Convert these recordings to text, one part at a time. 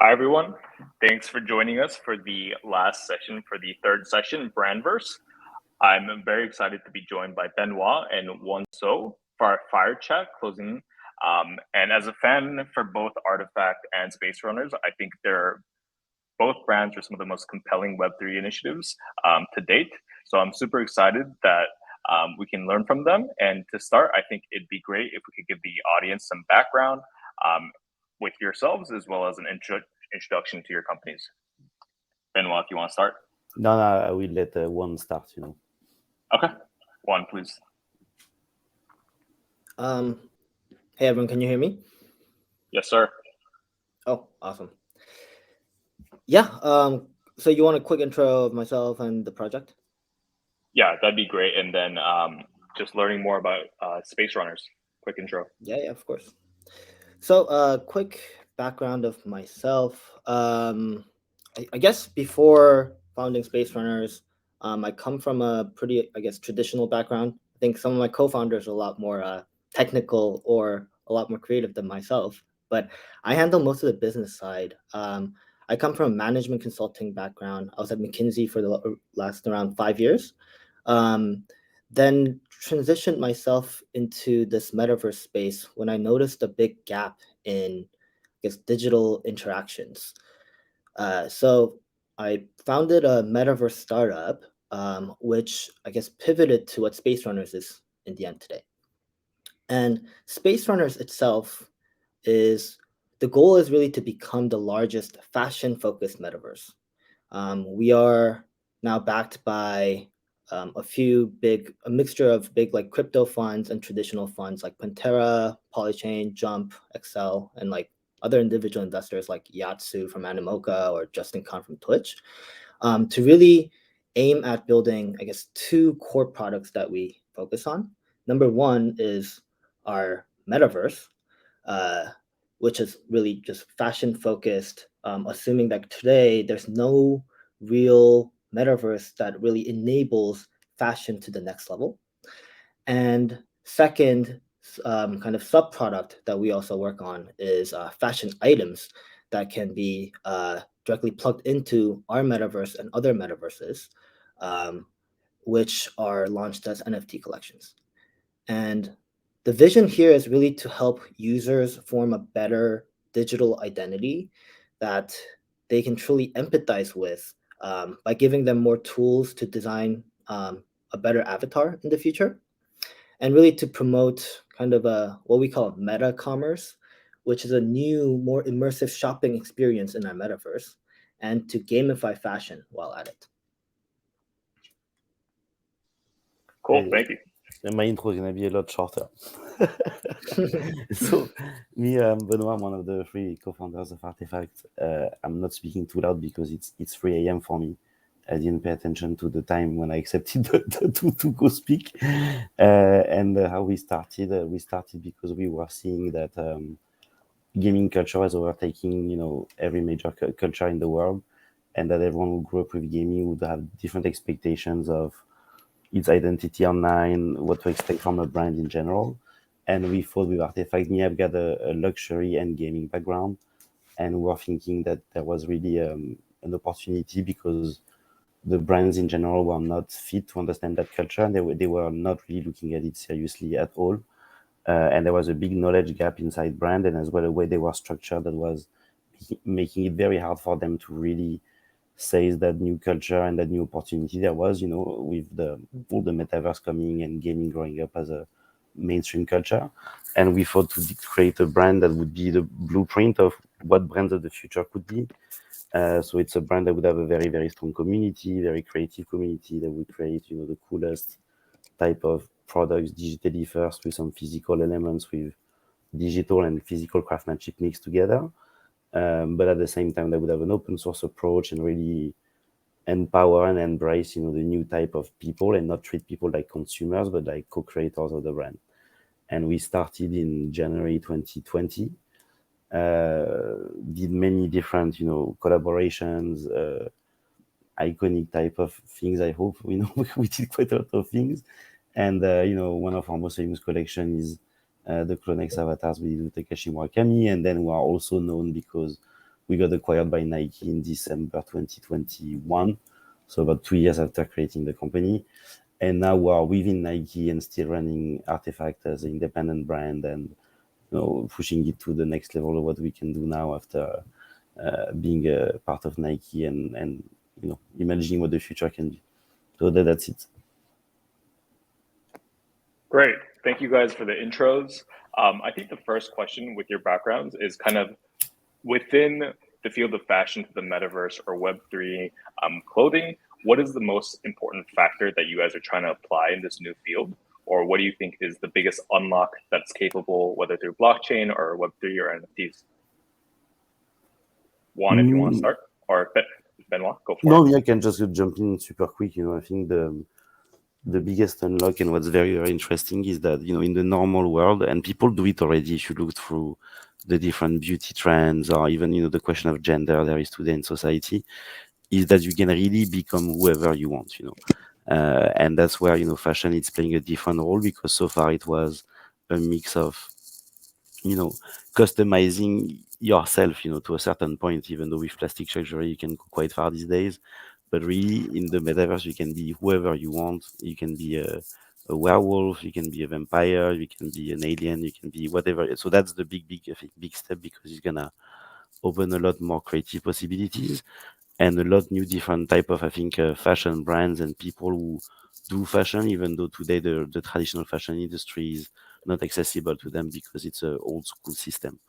Hi, everyone. Thanks for joining us for the last session for the third session, Brandverse. I'm very excited to be joined by Benoit and Wonso for our fire chat closing. And as a fan for both Artifact and Space Runners, I think they're both brands are some of the most compelling Web3 initiatives to date. So I'm super excited that we can learn from them. And to start, I think it'd be great if we could give the audience some background with yourselves as well as an introduction to your companies. Benoit, if you want to start. No, I will let one start. Okay, one, please. Hey everyone, can you hear me? Yes, sir. Oh, awesome. Yeah. So you want a quick intro of myself and the project? Yeah, that'd be great. And then just learning more about Space Runners. Quick intro. Yeah, of course. So, quick background of myself. I guess before founding Space Runners, I come from a pretty, traditional background. I think some of my co-founders are a lot more technical or a lot more creative than myself, but I handle most of the business side. I come from a management consulting background. I was at McKinsey for the last around 5 years. Then transitioned myself into this metaverse space when I noticed a big gap in, digital interactions. So I founded a metaverse startup, which I guess pivoted to what Space Runners is in the end today. And Space Runners itself is the goal is really to become the largest fashion-focused metaverse. We are now backed by a mixture of big like crypto funds and traditional funds like Pantera, Polychain, Jump, Excel, and like other individual investors like Yatsu from Animoca or Justin Khan from Twitch, to really aim at building, I guess, two core products that we focus on. Number one is our Metaverse, which is really just fashion focused, assuming that today there's no real metaverse that really enables fashion to the next level. And second, kind of sub product that we also work on is fashion items that can be directly plugged into our metaverse and other metaverses, which are launched as NFT collections. And the vision here is really to help users form a better digital identity that they can truly empathize with, by giving them more tools to design a better avatar in the future, and really to promote kind of what we call meta commerce, which is a new, more immersive shopping experience in our metaverse, and to gamify fashion while at it. Cool, thank you. My intro is going to be a lot shorter. So, me, Benoit, I'm one of the three co-founders of Artifact. I'm not speaking too loud because it's 3 a.m. for me. I didn't pay attention to the time when I accepted to go speak. And how we started because we were seeing that gaming culture was overtaking, every major culture in the world, and that everyone who grew up with gaming would have different expectations of its identity online, what to expect from a brand in general. And we thought with Artifact, I've got a luxury and gaming background, and we were thinking that there was really an opportunity because the brands in general were not fit to understand that culture, and they were not really looking at it seriously at all. And there was a big knowledge gap inside brand, and as well the way they were structured that was making it very hard for them to really seize that new culture and that new opportunity there was, with all the metaverse coming and gaming growing up as a mainstream culture. And we thought to create a brand that would be the blueprint of what brands of the future could be. So it's a brand that would have a very, very strong community, very creative community that would create, the coolest type of products digitally first with some physical elements with digital and physical craftsmanship mixed together. But at the same time, they would have an open source approach and really empower and embrace, the new type of people and not treat people like consumers, but like co-creators of the brand. And we started in January 2020, did many different, collaborations, iconic type of things. I hope, we did quite a lot of things. And, one of our most famous collection is the Clonex avatars we did with Takashi Murakami. And then we are also known because we got acquired by Nike in December 2021, so about 2 years after creating the company. And now we are within Nike and still running Artifact as an independent brand, and pushing it to the next level of what we can do now after being a part of Nike, and imagining what the future can be. So that's it. Great. Thank you guys for the intros. I think the first question with your backgrounds is kind of within the field of fashion to the metaverse or Web3 clothing. What is the most important factor that you guys are trying to apply in this new field? Or what do you think is the biggest unlock that's capable, whether through blockchain or Web3 or NFTs? Juan, if you want to start, or Benoit, go for it. No, I can just jump in super quick. I think the biggest unlock and what's very, very interesting is that, in the normal world, and people do it already, if you look through the different beauty trends or even, the question of gender there is today in society, is that you can really become whoever you want, and that's where, fashion is playing a different role, because so far it was a mix of, customizing yourself, to a certain point, even though with plastic surgery you can go quite far these days. But really, in the metaverse, you can be whoever you want. You can be a werewolf, you can be a vampire, you can be an alien, you can be whatever. So that's the I think, big step, because it's gonna open a lot more creative possibilities and a lot new different type of, I think, fashion brands and people who do fashion, even though today the traditional fashion industry is not accessible to them because it's an old school system.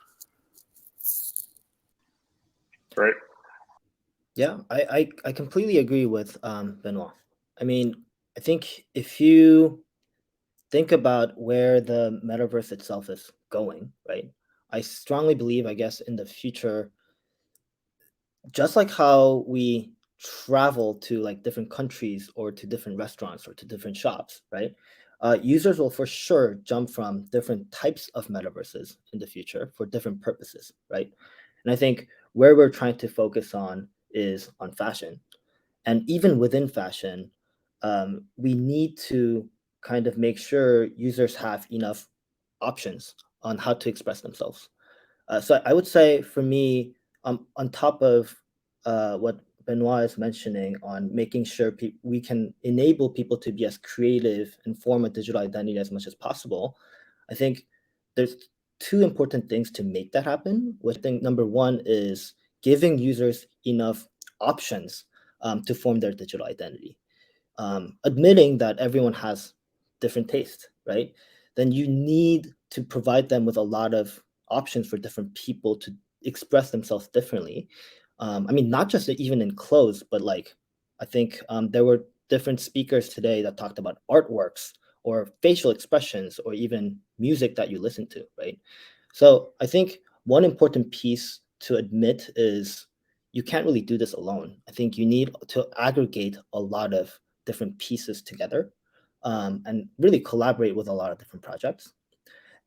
Right. Yeah, I completely agree with Benoit. I mean, I think if you think about where the metaverse itself is going, right? I strongly believe, I guess, in the future, just like how we travel to like different countries or to different restaurants or to different shops, right? Users will for sure jump from different types of metaverses in the future for different purposes, right? And I think where we're trying to focus on is on fashion. And even within fashion, we need to kind of make sure users have enough options on how to express themselves. So I would say for me, on top of what Benoit is mentioning on making sure we can enable people to be as creative and form a digital identity as much as possible, I think there's two important things to make that happen. Which I think number one is giving users enough options to form their digital identity. Admitting that everyone has different tastes, right? Then you need to provide them with a lot of options for different people to express themselves differently. I mean, not just even in clothes, but like I think there were different speakers today that talked about artworks or facial expressions or even music that you listen to, right? So I think one important piece to admit is you can't really do this alone. I think you need to aggregate a lot of different pieces together and really collaborate with a lot of different projects.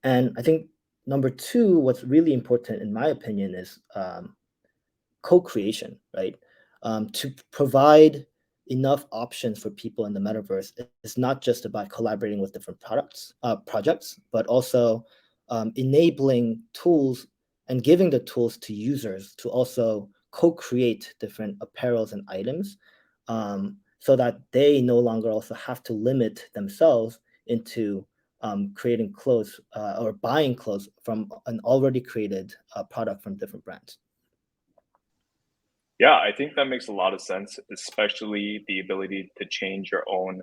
And I think number two, what's really important in my opinion is co-creation, right? To provide enough options for people in the metaverse is not just about collaborating with different projects, but also enabling tools and giving the tools to users to also co-create different apparels and items, so that they no longer also have to limit themselves into creating clothes or buying clothes from an already created product from different brands. Yeah, I think that makes a lot of sense, especially the ability to change your own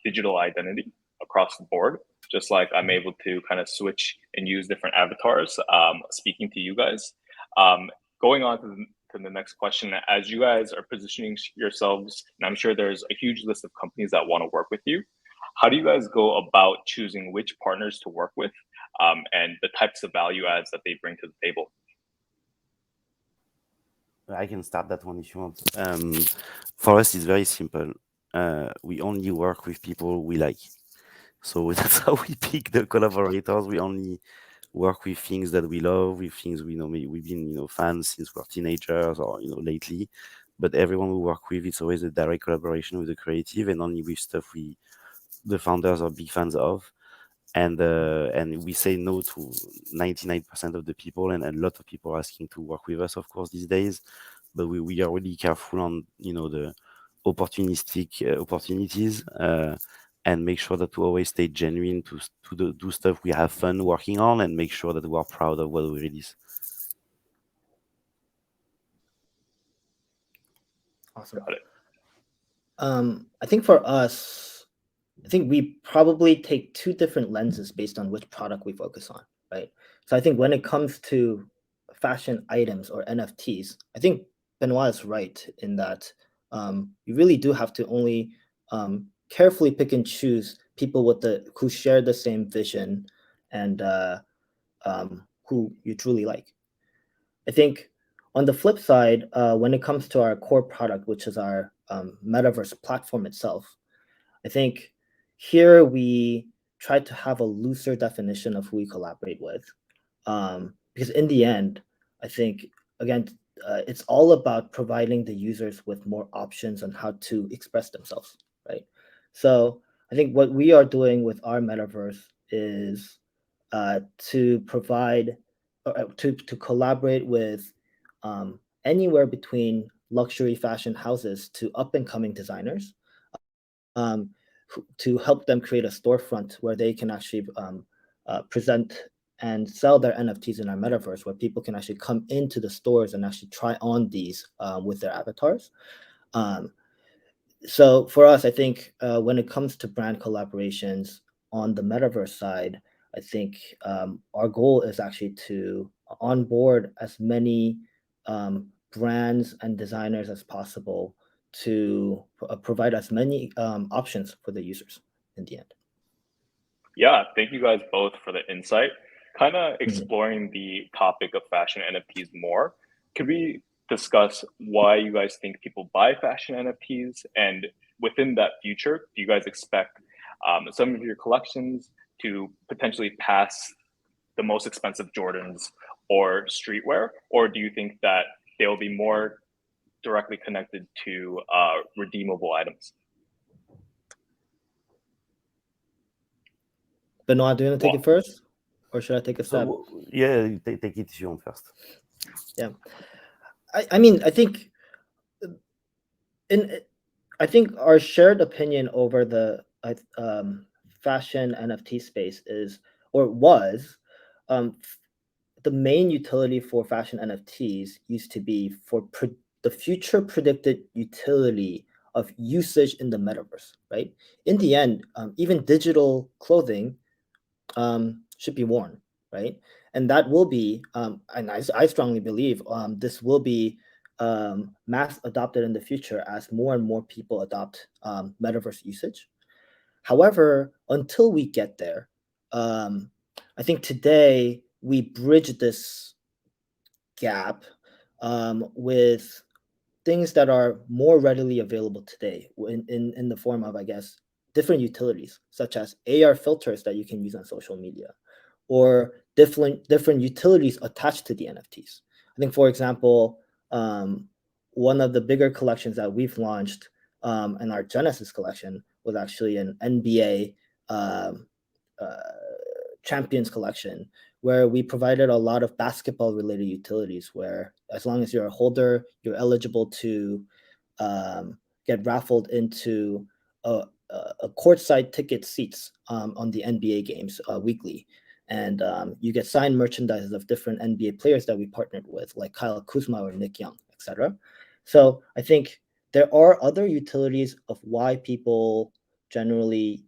digital identity across the board. Just like I'm able to kind of switch and use different avatars, speaking to you guys. Going on to the next question, as you guys are positioning yourselves, and I'm sure there's a huge list of companies that want to work with you, how do you guys go about choosing which partners to work with and the types of value adds that they bring to the table? I can start that one if you want. For us, it's very simple. We only work with people we like. So that's how we pick the collaborators. We only work with things that we love, with things we know. We've been, fans since we're teenagers or, lately. But everyone we work with, it's always a direct collaboration with the creative and only with stuff the founders are big fans of. and we say no to 99% of the people, and a lot of people are asking to work with us, of course, these days. But we are really careful on the opportunistic opportunities, and make sure that we always stay genuine to do stuff we have fun working on, and make sure that we are proud of what we release. Awesome. Got it. I think for us, I think we probably take two different lenses based on which product we focus on, right? So I think when it comes to fashion items or NFTs, I think Benoit is right in that you really do have to only carefully pick and choose people who share the same vision and who you truly like. I think on the flip side, when it comes to our core product, which is our Metaverse platform itself, I think here we try to have a looser definition of who we collaborate with. Because in the end, I think, again, it's all about providing the users with more options on how to express themselves, right? So I think what we are doing with our Metaverse is to provide, to collaborate with anywhere between luxury fashion houses to up and coming designers, to help them create a storefront where they can actually present and sell their NFTs in our metaverse, where people can actually come into the stores and actually try on these with their avatars. So for us, I think when it comes to brand collaborations on the metaverse side, I think our goal is actually to onboard as many brands and designers as possible to provide as many options for the users in the end. Yeah, thank you guys both for the insight. Kind of exploring the topic of fashion NFTs more. Could we discuss why you guys think people buy fashion NFTs? And within that future, do you guys expect some of your collections to potentially pass the most expensive Jordans or streetwear? Or do you think that they'll be more directly connected to redeemable items? Benoit, do you want to take it first? Or should I take a step? Yeah, take it if you want first. Yeah. I mean, I think our shared opinion over the fashion NFT space is, or was, the main utility for fashion NFTs used to be for the future predicted utility of usage in the metaverse, right? In the end, even digital clothing should be worn, right? And that will be, and I strongly believe this will be mass adopted in the future as more and more people adopt metaverse usage. However, until we get there, I think today we bridge this gap with things that are more readily available today in the form of, I guess, different utilities, such as AR filters that you can use on social media, or different utilities attached to the NFTs. I think, for example, one of the bigger collections that we've launched in our Genesis collection was actually an NBA champions collection, where we provided a lot of basketball related utilities, where as long as you're a holder, you're eligible to get raffled into a courtside ticket seats on the NBA games weekly. And you get signed merchandise of different NBA players that we partnered with, like Kyle Kuzma or Nick Young, etc. So I think there are other utilities of why people generally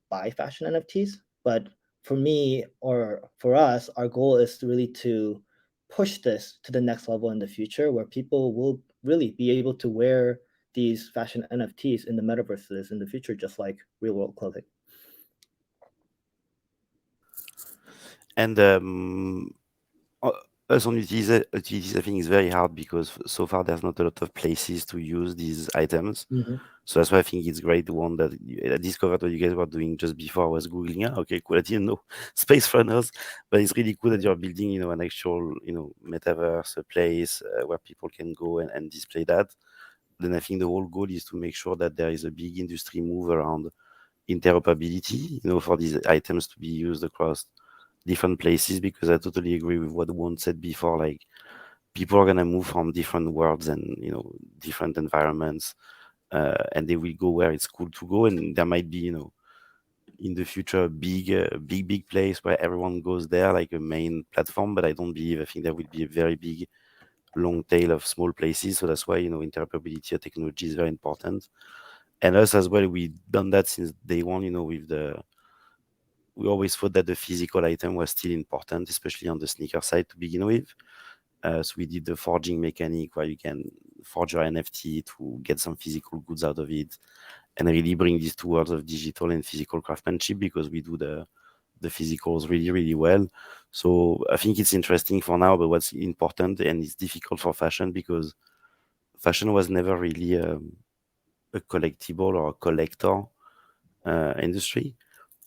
buy fashion NFTs, but for me, or for us, our goal is really to push this to the next level in the future, where people will really be able to wear these fashion NFTs in the metaverses in the future, just like real world clothing. And us on utilities, I think is very hard because so far there's not a lot of places to use these items. So that's why I think it's great. The one that I discovered what you guys were doing just before I was Googling. Okay, cool. I didn't know space runners, but it's really cool that you're building, an actual, metaverse, a place where people can go and display that. Then I think the whole goal is to make sure that there is a big industry move around interoperability, for these items to be used across different places, because I totally agree with what Won said before. Like, people are gonna move from different worlds and different environments, and they will go where it's cool to go. And there might be, in the future, a big place where everyone goes there, like a main platform. But I think there will be a very big long tail of small places. So that's why interoperability of technology is very important. And us as well, we've done that since day one. We always thought that the physical item was still important, especially on the sneaker side to begin with. So we did the forging mechanic where you can forge your NFT to get some physical goods out of it, and really bring these two worlds of digital and physical craftsmanship, because we do the physicals really, really well. So I think it's interesting for now, but what's important, and it's difficult for fashion, because fashion was never really a collectible or a collector industry.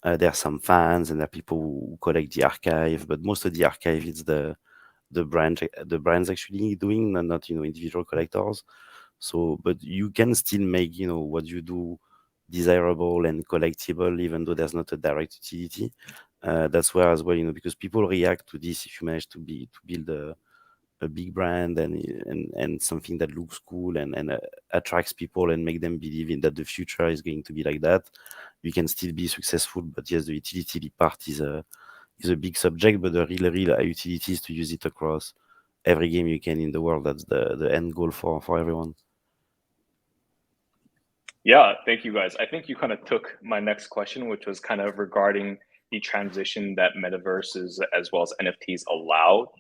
There are some fans and there are people who collect the archive, but most of the archive is the brands actually doing, and not individual collectors. So, but you can still make what you do desirable and collectible, even though there's not a direct utility. That's where as well, because people react to this if you manage to build a big brand and something that looks cool and attracts people and make them believe in that the future is going to be like that. You can still be successful, but yes, the utility part is a big subject, but the real utility is to use it across every game you can in the world. That's the end goal for everyone. Yeah, thank you guys. I think you kind of took my next question, which was kind of regarding the transition that metaverses as well as NFTs allow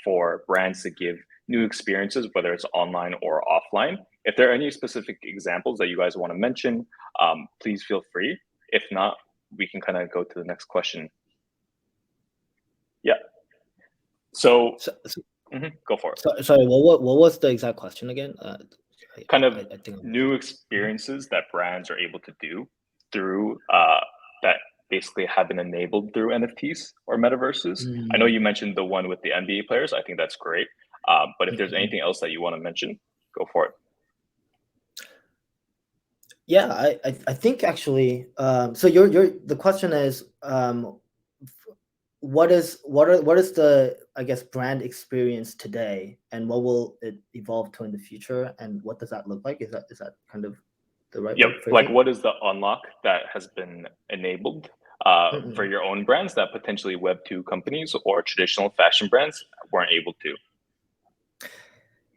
for brands to give new experiences, whether it's online or offline. If there are any specific examples that you guys want to mention, please feel free. If not, we can kind of go to the next question. Yeah. So go for it. Sorry, what was the exact question again? I think new experiences that brands are able to do through that basically have been enabled through NFTs or metaverses. I know you mentioned the one with the NBA players. I think that's great. But if there's anything else that you want to mention, go for it. Yeah, I think actually. So the question is, what is the, I guess, brand experience today, and what will it evolve to in the future, and what does that look like? Is that kind of the right? Yep. Like, what is the unlock that has been enabled for your own brands that potentially Web2 companies or traditional fashion brands weren't able to?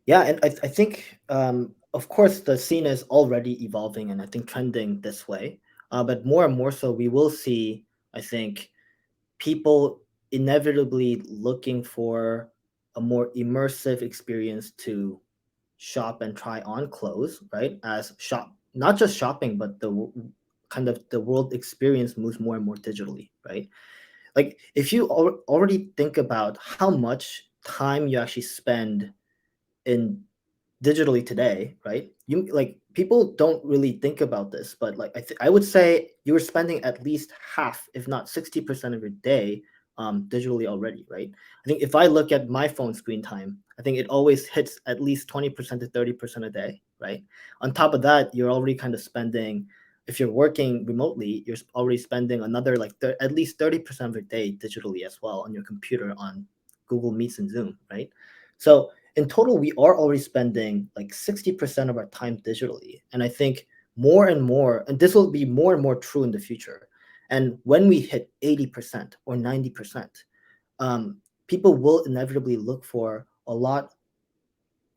Yeah, and I think, of course, the scene is already evolving and I think trending this way. But more and more so, we will see, I think, people inevitably looking for a more immersive experience to shop and try on clothes, right? As not just shopping, but the world experience moves more and more digitally, right? Like, if you already think about how much time you actually spend in digitally today, right? People don't really think about this, but like I would say you were spending at least half, if not 60% of your day digitally already, right? I think if I look at my phone screen time, I think it always hits at least 20% to 30% a day, right? On top of that, you're already kind of spending, if you're working remotely, you're already spending another at least 30% of your day digitally as well on your computer, on Google Meets and Zoom, right? So in total, we are already spending like 60% of our time digitally. And I think more and more, and this will be more and more true in the future. And when we hit 80% or 90%, people will inevitably look for a lot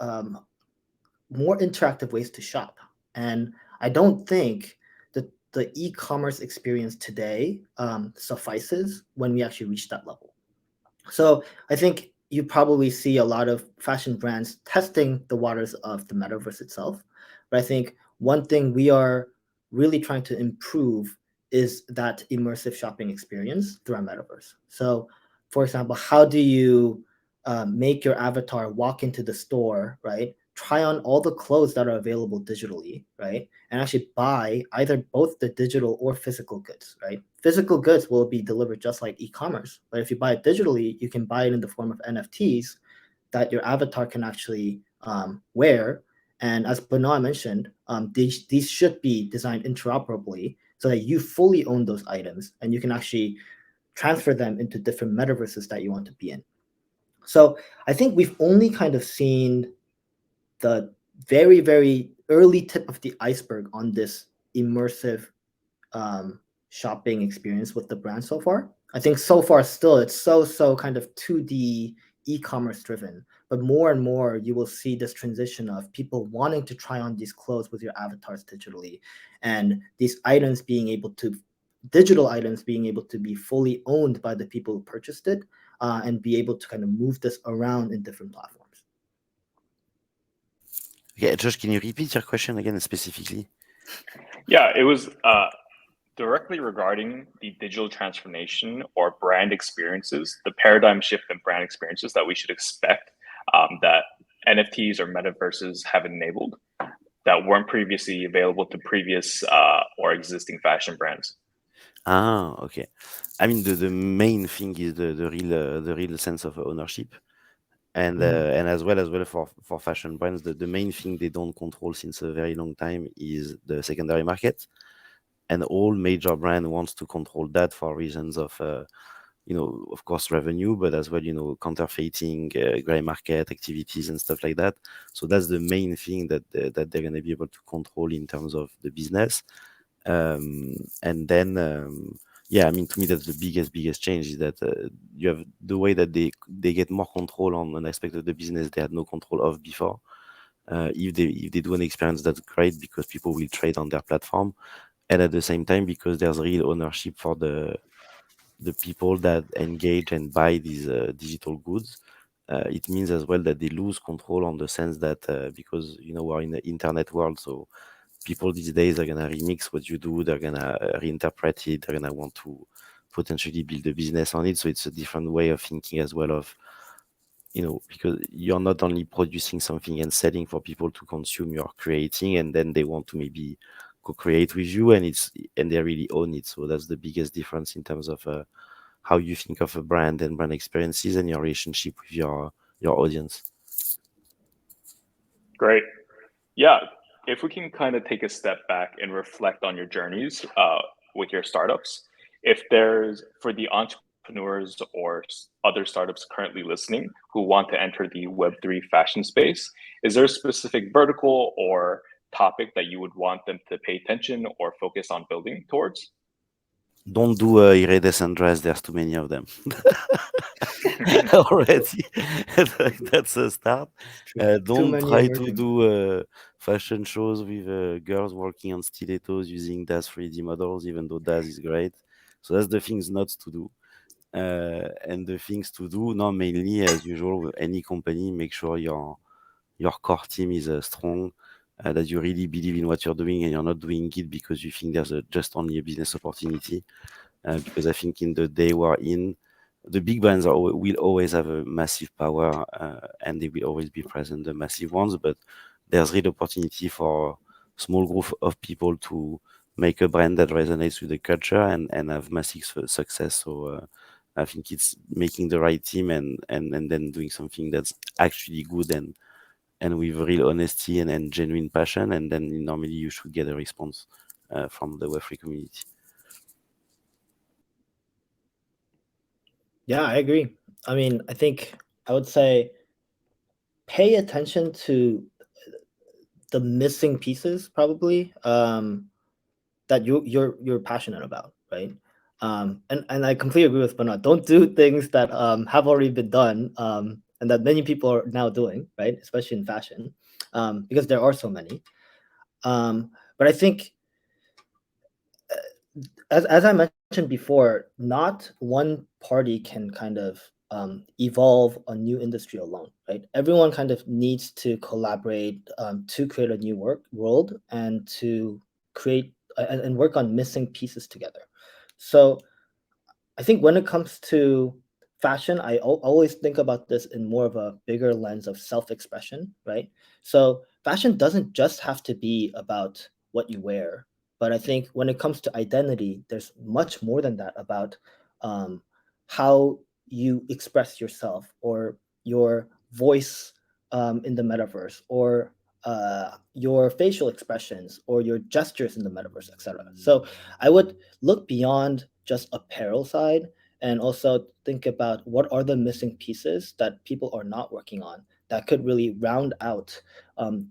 more interactive ways to shop. And I don't think that the e-commerce experience today suffices when we actually reach that level. So I think you probably see a lot of fashion brands testing the waters of the metaverse itself. But I think one thing we are really trying to improve is that immersive shopping experience through our metaverse. So, for example, how do you make your avatar walk into the store, right? Try on all the clothes that are available digitally, right? And actually buy either both the digital or physical goods, right? Physical goods will be delivered just like e-commerce, but if you buy it digitally, you can buy it in the form of NFTs that your avatar can actually wear. And as Benoit mentioned, these should be designed interoperably so that you fully own those items and you can actually transfer them into different metaverses that you want to be in. So I think we've only kind of seen the very, very early tip of the iceberg on this immersive shopping experience with the brand so far. I think so far still it's so kind of 2D e-commerce driven, but more and more you will see this transition of people wanting to try on these clothes with your avatars digitally, and these items being able to digital items being able to be fully owned by the people who purchased it, and be able to kind of move this around in different platforms. Yeah, Josh, can you repeat your question again specifically? Yeah, it was directly regarding the digital transformation or brand experiences, the paradigm shift in brand experiences that we should expect, that NFTs or metaverses have enabled that weren't previously available to previous or existing fashion brands. Okay. I mean, the main thing is the real sense of ownership, and as well for fashion brands, the main thing they don't control since a very long time is the secondary market, and all major brand wants to control that for reasons of of course revenue, but as well counterfeiting, gray market activities and stuff like that. So that's the main thing that they're going to be able to control in terms of the business. And then yeah, I mean, to me that's the biggest change is that you have the way that they get more control on an aspect of the business they had no control of before. If they do an experience, that's great because people will trade on their platform, and at the same time because there's real ownership for the people that engage and buy these digital goods. It means as well that they lose control on the sense that because we're in the internet world, so people these days are gonna remix what you do, they're gonna reinterpret it, they're gonna want to potentially build a business on it. So it's a different way of thinking as well of because you're not only producing something and selling for people to consume, you're creating, and then they want to maybe co-create with you, and they really own it. So that's the biggest difference in terms of how you think of a brand and brand experiences and your relationship with your audience. Great. Yeah, if we can kind of take a step back and reflect on your journeys with your startups, if there's for the entrepreneurs or other startups currently listening who want to enter the Web3 fashion space, is there a specific vertical or topic that you would want them to pay attention or focus on building towards? Don't do iridescent dress. There's too many of them already. That's a start. Don't try to do fashion shows with girls working on stilettos using DAZ 3D models, even though DAZ is great. So that's the things not to do. And the things to do, now mainly as usual with any company, make sure your core team is strong, that you really believe in what you're doing and you're not doing it because you think there's just only a business opportunity. Because I think in the day we're in, the big brands will always have a massive power, and they will always be present, the massive ones. But there's real opportunity for small group of people to make a brand that resonates with the culture and have massive success. So I think it's making the right team and then doing something that's actually good and with real honesty and genuine passion, and then normally you should get a response from the Web3 community. Yeah, I agree. I mean, I think I would say pay attention to the missing pieces probably, that you're passionate about, right? And I completely agree with Bernard. Don't do things that have already been done, and that many people are now doing, right? Especially in fashion, because there are so many. But I think, as I mentioned before, not one party can kind of evolve a new industry alone, right? Everyone kind of needs to collaborate to create a new world and to create and work on missing pieces together. So I think when it comes to fashion, I always think about this in more of a bigger lens of self-expression, right? So fashion doesn't just have to be about what you wear, but I think when it comes to identity, there's much more than that about how you express yourself or your voice in the metaverse, or your facial expressions or your gestures in the metaverse, etc. So I would look beyond just apparel side and also think about what are the missing pieces that people are not working on that could really round out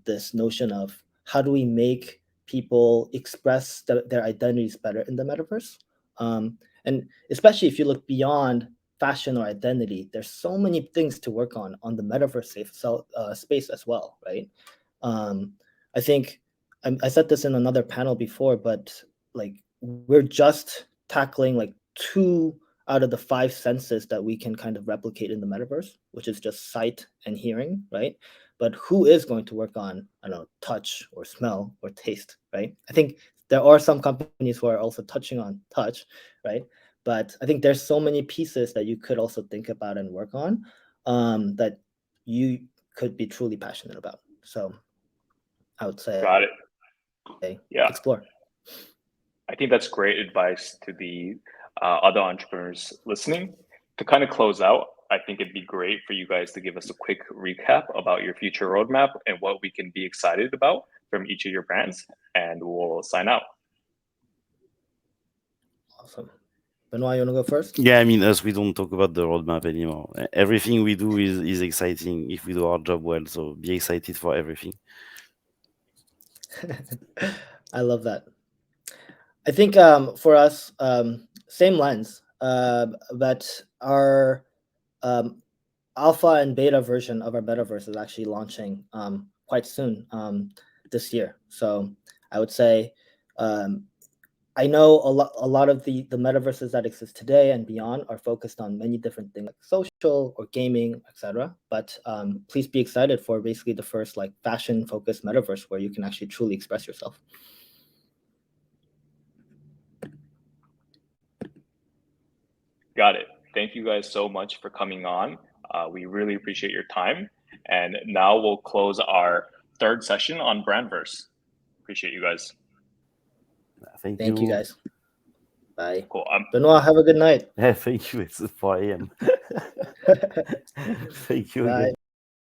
this notion of how do we make people express their identities better in the metaverse. And especially if you look beyond fashion or identity, there's so many things to work on the metaverse space as well, right? I think I said this in another panel before, but like we're just tackling like 2 out of the 5 senses that we can kind of replicate in the metaverse, which is just sight and hearing, right? But who is going to work on, I don't know, touch or smell or taste, right? I think there are some companies who are also touching on touch, right? But I think there's so many pieces that you could also think about and work on that you could be truly passionate about. So I would say, Got it. Yeah. explore. I think that's great advice to the other entrepreneurs listening. To kind of close out, I think it'd be great for you guys to give us a quick recap about your future roadmap and what we can be excited about from each of your brands, and we'll sign out. Awesome. Benoit, you want to go first? Yeah, I mean, us, we don't talk about the roadmap anymore. Everything we do is exciting if we do our job well. So be excited for everything. I love that. I think for us, same lens, but our alpha and beta version of our metaverse is actually launching quite soon this year. So I would say I know a lot of the metaverses that exist today and beyond are focused on many different things like social or gaming, etc. But please be excited for basically the first like fashion focused metaverse where you can actually truly express yourself. Got it. Thank you guys so much for coming on. We really appreciate your time. And now we'll close our third session on Brandverse. Appreciate you guys. Thank you you. guys. Bye. Cool. Benoit, have a good night. Yeah, thank you. It's 4 a.m. Thank you Bye. again.